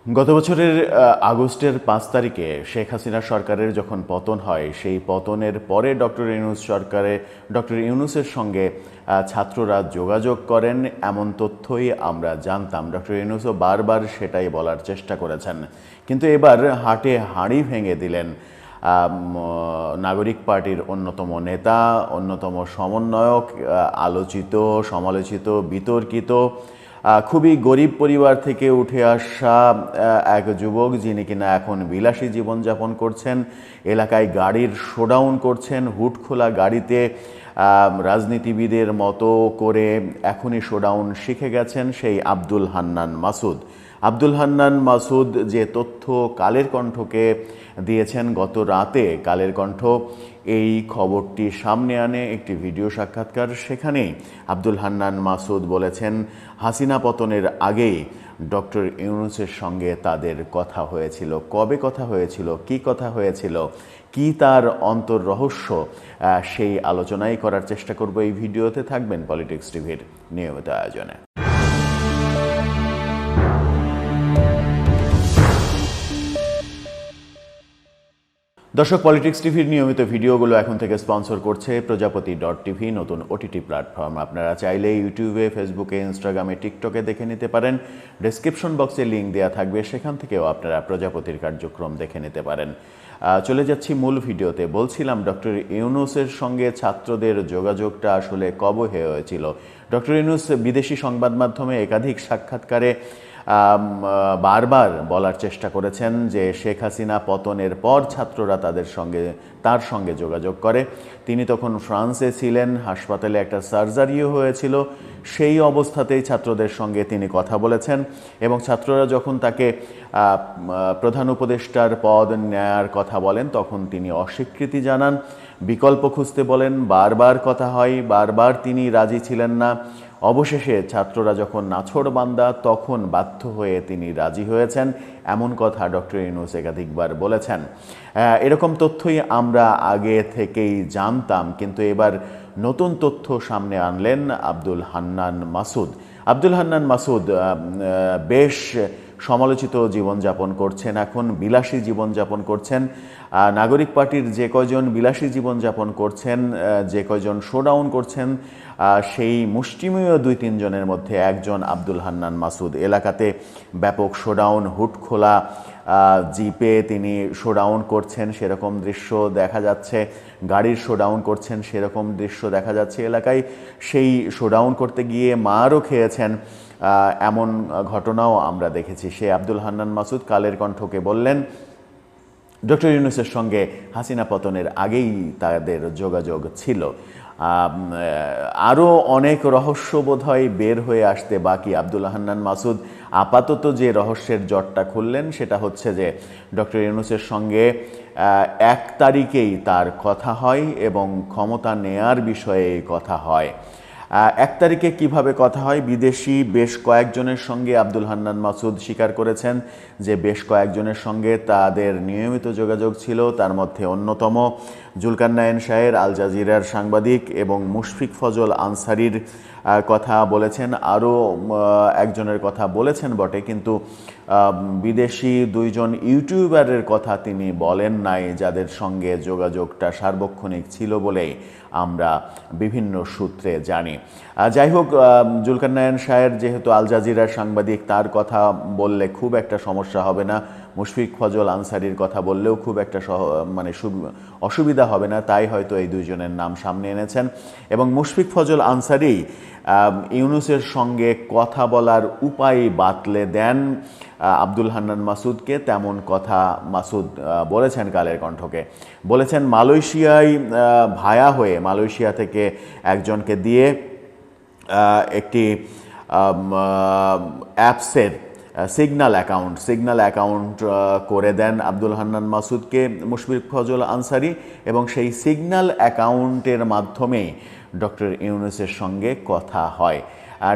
গত বছরের আগস্টের 5 তারিখে শেখ হাসিনা সরকারের যখন পতন হয়, সেই পতনের পরে ডক্টর ইউনূসের সঙ্গে ছাত্ররা যোগাযোগ করেন, এমন তথ্যই আমরা জানতাম। ডক্টর ইউনূসও বারবার সেটাই বলার চেষ্টা করেছেন, কিন্তু এবার হাটে হাঁড়ি ভেঙে দিলেন নাগরিক পার্টির অন্যতম নেতা, অন্যতম সমন্বয়ক, আলোচিত, সমালোচিত, বিতর্কিত, খুবই গরিব পরিবার থেকে উঠে আসা এক যুবক, যিনি কিনা এখন বিলাসী জীবনযাপন করছেন, এলাকায় গাড়ির শোডাউন করছেন, হুড খোলা গাড়িতে রাজনীতিবিদের মতো করে এখনই শোডাউন শিখে গেছেন, সেই আব্দুল হান্নান মাসুদ। আব্দুল হান্নান মাসুদ যে তথ্য কালের কণ্ঠকে দিয়েছেন গত রাতে, কালের কণ্ঠ এই খবরটি সামনে আনে একটি ভিডিও সাক্ষাৎকার। সেখানেই আব্দুল হান্নান মাসুদ বলেছেন, হাসিনা পতনের আগেই ডক্টর ইউনূসের সঙ্গে তাদের কথা হয়েছিল। কবে কথা হয়েছিল, কি কথা হয়েছিল, কি তার অন্তর রহস্য, সেই আলোচনাই করার চেষ্টা করব এই ভিডিওতে। থাকবেন পলিটিক্স টিভির নিয়মিত আয়োজনে। দর্শক, পলিটিক্স টিভির নিয়মিত ভিডিওগুলো এখন থেকে স্পন্সর করছে প্রজাপতি.টিভি, নতুন ওটিটি প্ল্যাটফর্ম। আপনারা চাইলে ইউটিউবে, ফেসবুকে, ইনস্টাগ্রামে, টিকটকে দেখে নিতে পারেন। ডেসক্রিপশন বক্সে লিঙ্ক দেওয়া থাকবে, সেখান থেকেও আপনারা প্রজাপতির কার্যক্রম দেখে নিতে পারেন। চলে যাচ্ছি মূল ভিডিওতে। বলছিলাম, ডক্টর ইউনূসের সঙ্গে ছাত্রদের যোগাযোগটা আসলে কবে হয়েছিল। ডক্টর ইউনূস বিদেশি সংবাদ মাধ্যমে একাধিক সাক্ষাৎকারে বারবার বলার চেষ্টা করেছেন যে শেখ হাসিনা পতনের পর ছাত্ররা তার সঙ্গে যোগাযোগ করে। তিনি তখন ফ্রান্সে ছিলেন, হাসপাতালে একটা সার্জারিও হয়েছিল, সেই অবস্থাতেই ছাত্রদের সঙ্গে তিনি কথা বলেছেন এবং ছাত্ররা যখন তাকে প্রধান উপদেষ্টার পদ নেয়ার কথা বলেন, তখন তিনি অস্বীকৃতি জানান, বিকল্প খুঁজতে বলেন, বারবার কথা হয়, বারবার তিনি রাজি ছিলেন না। অবশেষে ছাত্ররা যখন নাছোড়বান্দা, তখন বাধ্য হয়ে তিনি রাজি হয়েছেন, এমন কথা ডক্টর ইউনূস একাধিকবার বলেছেন। এরকম তথ্যই আমরা আগে থেকেই জানতাম, কিন্তু এবার নতুন তথ্য সামনে আনলেন আব্দুল হান্নান মাসুদ। আব্দুল হান্নান মাসুদ বেশ সমালোচিত জীবনযাপন করছেন, এখন বিলাসী জীবনযাপন করছেন। নাগরিক পার্টির যে কয়জন বিলাসী জীবনযাপন করছেন, যে কয়জন শোডাউন করছেন, সেই মুষ্টিমেয় 2-3 জনের মধ্যে একজন আব্দুল হান্নান মাসুদ। এলাকাতে ব্যাপক শোডাউন, হুড খোলা জিপে তিনি শোডাউন করছেন, সেরকম দৃশ্য দেখা যাচ্ছে। গাড়ির শোডাউন করছেন, সেরকম দৃশ্য দেখা যাচ্ছে এলাকায়। সেই শোডাউন করতে গিয়ে মারও খেয়েছেন, এমন ঘটনাও আমরা দেখেছি। সে আব্দুল হান্নান মাসুদ কালের কণ্ঠকে বললেন, ডক্টর ইউনূসের সঙ্গে হাসিনা পতনের আগেই তাদের যোগাযোগ ছিল। আরও অনেক রহস্য বোধহয় বের হয়ে আসতে বাকি। আব্দুল হান্নান মাসুদ আপাতত যে রহস্যের জটটা খুললেন, সেটা হচ্ছে যে ডক্টর ইউনূসের সঙ্গে 1 তারিখেই তার কথা হয় এবং ক্ষমতা নেয়ার বিষয়ে কথা হয়। 1 তারিখে কিভাবে কথা হয়? বিদেশি বেশ কয়েকজনের সঙ্গে আব্দুল হান্নান মাসুদ স্বীকার করেছেন যে বেশ কয়েকজনের সঙ্গে তাদের নিয়মিত যোগাযোগ ছিল। তার মধ্যে অন্যতম জুলকারনাইন শাহের, আল জাজিরার সাংবাদিক, এবং মুশফিক ফজল আনসারির কথা বলেছেন। আরও একজনের কথা বলেছেন বটে, কিন্তু বিদেশি 2 জন ইউটিউবারের কথা তিনি বলেন নাই, যাদের সঙ্গে যোগাযোগটা সার্বক্ষণিক ছিল বলেই আমরা বিভিন্ন সূত্রে জানি। যাই হোক, জুলকারনাইন শাহের যেহেতু আল জাজিরার সাংবাদিক, তার কথা বললে খুব একটা সমস্যা হবে না। মুশফিক ফজল আনসারির কথা বললেও খুব একটা অসুবিধা হবে না, তাই হয়তো এই 2 জনের নাম সামনে এনেছেন। এবং মুশফিক ফজল আনসারি ইউনূসের সঙ্গে কথা বলার উপায় বাতলে দেন আব্দুল হান্নান মাসুদকে। তেমন কথা মাসুদ বলেছেন কালের কণ্ঠকে। বলেছেন, মালয়েশিয়ায় ভায়া হয়ে মালয়েশিয়া থেকে একজনকে দিয়ে একটি অ্যাপসের সিগন্যাল অ্যাকাউন্ট করে দেন আব্দুল হান্নান মাসুদকে মুশফিক ফজল আনসারি, এবং সেই সিগন্যাল অ্যাকাউন্টের মাধ্যমেই ডক্টর ইউনূসের সঙ্গে কথা হয়।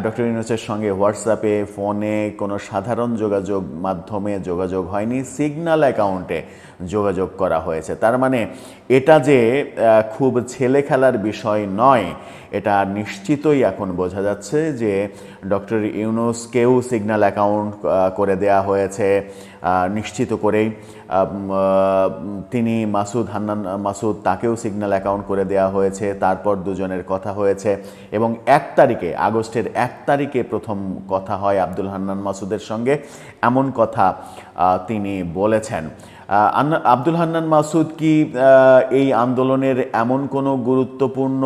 ডক্টর ইউনূসের সঙ্গে হোয়াটসঅ্যাপে, ফোনে কোনো সাধারণ মাধ্যমে যোগাযোগ হয়নি, সিগন্যাল অ্যাকাউন্টে যোগাযোগ করা হয়েছে। তার মানে এটা যে খুব ছেলে খেলার বিষয় নয়, এটা নিশ্চিতই এখন বোঝা যাচ্ছে যে ডক্টর ইউনূসকেও সিগন্যাল অ্যাকাউন্ট করে দেয়া হয়েছে নিশ্চিত করেই। তিনি হান্নান মাসুদ তাকেও সিগন্যাল অ্যাকাউন্ট করে দেয়া হয়েছে, তারপর দুজনের কথা হয়েছে এবং আগস্টের 1 তারিখে প্রথম কথা হয় আব্দুল হান্নান মাসুদের সঙ্গে। এমন কথা তিনি বলেছেন। আব্দুল হান্নান মাসুদ কি এই আন্দোলনের এমন কোনো গুরুত্বপূর্ণ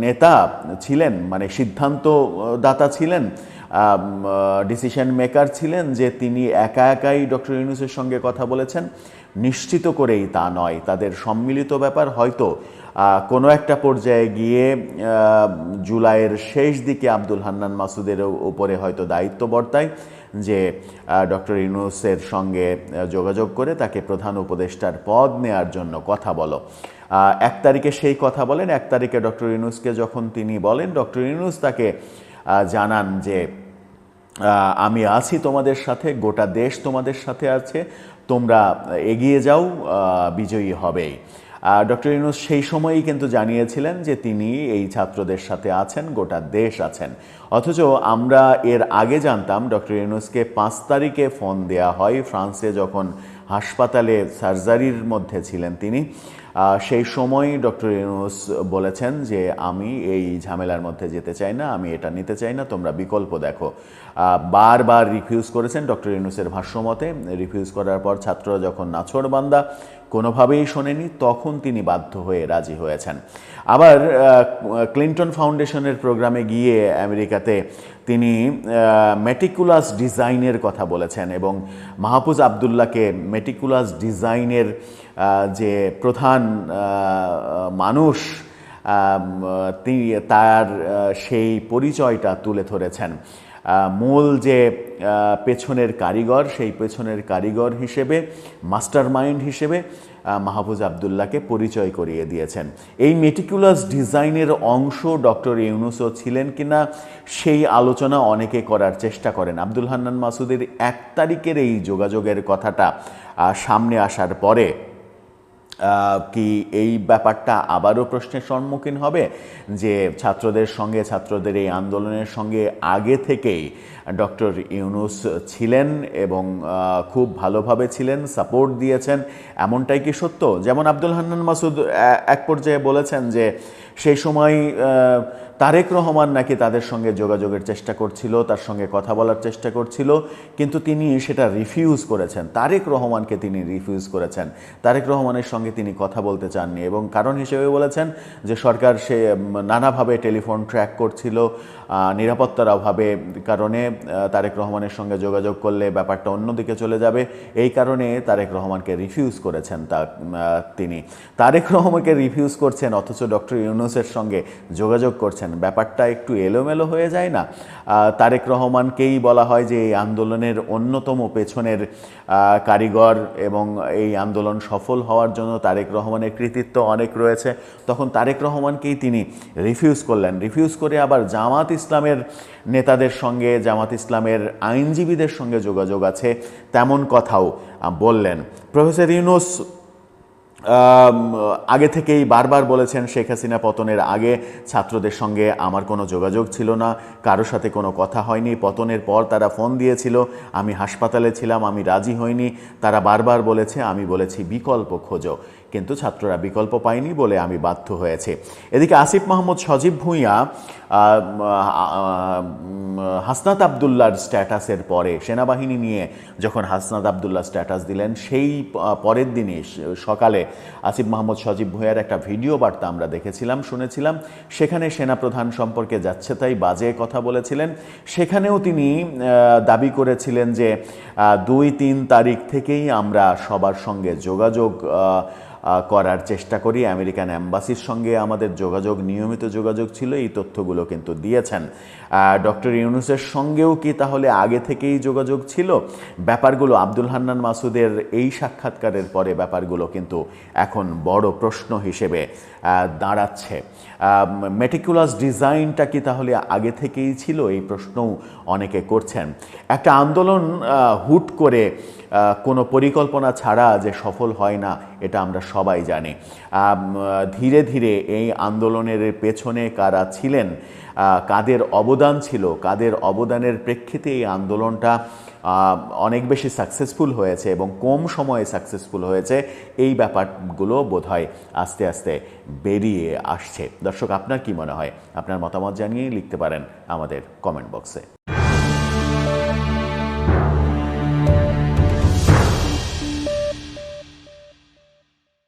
নেতা ছিলেন, মানে সিদ্ধান্তদাতা ছিলেন, ডিসিশন মেকার ছিলেন, যে তিনি একাই ডক্টর ইউনূসের সঙ্গে কথা বলেছেন? নিশ্চিত করেই তা নয়। তাদের সম্মিলিত ব্যাপার। হয়তো কোনো একটা পর্যায়ে গিয়ে জুলাইয়ের শেষ দিকে আব্দুল হান্নান মাসুদের উপরে হয়তো দায়িত্ব বর্তায় যে ডক্টর ইউনূসের সঙ্গে যোগাযোগ করে তাকে প্রধান উপদেষ্টার পদ নেয়ার জন্য কথা বলো। 1 তারিখে সেই কথা বলেন। 1 তারিখে ডক্টর ইউনূসকে যখন তিনি বলেন, ডক্টর ইউনূস তাকে জানান যে আমি আছি তোমাদের সাথে, গোটা দেশ তোমাদের সাথে আছে, তোমরা এগিয়ে যাও, বিজয়ী হবেই। ডক্টর ইউনূস সেই সময়ই কিন্তু জানিয়েছিলেন যে তিনি এই ছাত্রদের সাথে আছেন, গোটা দেশ আছেন। অথচ আমরা এর আগে জানতাম ডক্টর ইউনূসকে 5 তারিখে ফোন দেয়া হয়, ফ্রান্সে যখন হাসপাতালে সার্জারির মধ্যে ছিলেন তিনি। সেই সময় ডক্টর ইউনূস বলেছেন যে আমি এই ঝামেলার মধ্যে যেতে চাই না, আমি এটা নিতে চাই না, তোমরা বিকল্প দেখো। বারবার রিফিউজ করেছেন ডক্টর ইউনূসের ভাষ্যমতে। রিফিউজ করার পর ছাত্ররা যখন নাছোড়বান্দা, কোনোভাবেই শোনেনি, তখন তিনি বাধ্য হয়ে রাজি হয়েছেন। আবার ক্লিন্টন ফাউন্ডেশনের প্রোগ্রামে গিয়ে আমেরিকাতে তিনি মেটিকুলাস ডিজাইনের কথা বলেছেন এবং মাহফুজ আবদুল্লাহকে মেটিকুলাস ডিজাইনের যে প্রধান মানুষ, তিনি তার সেই পরিচয়টা তুলে ধরেছেন। মূল যে পেছনের কারিগর, সেই পেছনের কারিগর হিসেবে, মাস্টার মাইন্ড হিসেবে মাহফুজ আবদুল্লাহকে পরিচয় করিয়ে দিয়েছেন। এই মেটিকুলাস ডিজাইনের অংশ ডক্টর ইউনূসও ছিলেন কিনা সেই আলোচনা অনেকে করার চেষ্টা করেন। আব্দুল হান্নান মাসুদের 1 তারিখের এই যোগাযোগের কথাটা সামনে আসার পরে কি এই ব্যাপারটা আবারও প্রশ্নের সম্মুখীন হবে যে ছাত্রদের এই আন্দোলনের সঙ্গে আগে থেকেই ডক্টর ইউনূস ছিলেন এবং খুব ভালোভাবে ছিলেন, সাপোর্ট দিয়েছেন, এমনটাই কি সত্য? যেমন আব্দুল হান্নান মাসুদ এক পর্যায়ে বলেছেন যে সেই সময় তারেক রহমান নাকি তাদের সঙ্গে যোগাযোগের চেষ্টা করছিল, তার সঙ্গে কথা বলার চেষ্টা করছিল, কিন্তু তিনি সেটা রিফিউজ করেছেন। তারেক রহমানকে তিনি রিফিউজ করেছেন, তারেক রহমানের সঙ্গে তিনি কথা বলতে চাননি এবং কারণ হিসেবে বলেছেন যে সরকার সে নানাভাবে টেলিফোন ট্র্যাক করছিল, নিরাপত্তার অভাবে কারণে তারেক রহমানের সঙ্গে যোগাযোগ করলে ব্যাপারটা অন্যদিকে চলে যাবে, এই কারণে তারেক রহমানকে রিফিউজ করেছেন। তিনি তারেক রহমানকে রিফিউজ করছেন অথচ ডক্টর ইউনূসের সঙ্গে যোগাযোগ করছেন, ব্যাপারটা একটু এলোমেলো হয়ে যায় না? তারেক রহমানকেই বলা হয় যে এই আন্দোলনের অন্যতম পেছনের কারিগর এবং এই আন্দোলন সফল হওয়ার জন্য তারেক রহমানের কৃতিত্ব অনেক রয়েছে, তখন তারেক রহমানকেই তিনি রিফিউজ করলেন। রিফিউজ করে আবার জামাত ইসলামের নেতাদের সঙ্গে, জামাত ইসলামের আইনজীবীদের সঙ্গে যোগাযোগ আছে তেমন কথাও বললেন। প্রফেসর ইউনূস আগে থেকেই বারবার বলেছেন শেখ হাসিনা পতনের আগে ছাত্রদের সঙ্গে আমার কোনো যোগাযোগ ছিল না, কারোর সাথে কোনো কথা হয়নি। পতনের পর তারা ফোন দিয়েছিল, আমি হাসপাতালে ছিলাম, আমি রাজি হইনি। তারা বারবার বলেছে, আমি বলেছি বিকল্প খোঁজো, কিন্তু ছাত্ররা বিকল্প পায়নি বলে আমি বাধ্য হয়েছে। এদিকে আসিফ মাহমুদ সজীব ভুঁইয়া হাসনাত আবদুল্লার স্ট্যাটাসের পরে, সেনাবাহিনী নিয়ে যখন হাসনাত আবদুল্লাহ স্ট্যাটাস দিলেন, সেই পরের দিনই সকালে আসিফ মাহমুদ সজীব ভুঁইয়ার একটা ভিডিও বার্তা আমরা দেখেছিলাম, শুনেছিলাম। সেখানে সেনাপ্রধান সম্পর্কে যাচ্ছে তাই বাজে কথা বলেছিলেন। সেখানেও তিনি দাবি করেছিলেন যে 2-3 তারিখ থেকেই আমরা সবার সঙ্গে যোগাযোগ করার চেষ্টা করি, আমেরিকান অ্যাম্বাসির সঙ্গে আমাদের নিয়মিত যোগাযোগ ছিল, এই তথ্যগুলো কিন্তু দিয়েছেন। ডক্টর ইউনূসের সঙ্গেও কি তাহলে আগে থেকেই যোগাযোগ ছিল? ব্যাপারগুলো আব্দুল হান্নান মাসুদের এই সাক্ষাৎকারের পরে ব্যাপারগুলো কিন্তু এখন বড় প্রশ্ন হিসেবে দাঁড়াচ্ছে। মেটিকুলাস ডিজাইনটা কি তাহলে আগে থেকেই ছিল? এই প্রশ্নও অনেকে করছেন। একটা আন্দোলন হুট করে কোনো পরিকল্পনা ছাড়া যে সফল হয় না, এটা আমরা সবাই জানি। ধীরে ধীরে এই আন্দোলনের পেছনে কারা ছিলেন, কাদের অবদান ছিল, কাদের অবদানের প্রেক্ষিতে এই আন্দোলনটা অনেক বেশি সাকসেসফুল হয়েছে এবং কম সময়ে সাকসেসফুল হয়েছে, এই ব্যাপারগুলো বোধহয় আস্তে আস্তে বেরিয়ে আসছে। দর্শক, আপনার কি মনে হয়? আপনার মতামত জানিয়ে লিখতে পারেন আমাদের কমেন্ট বক্সে।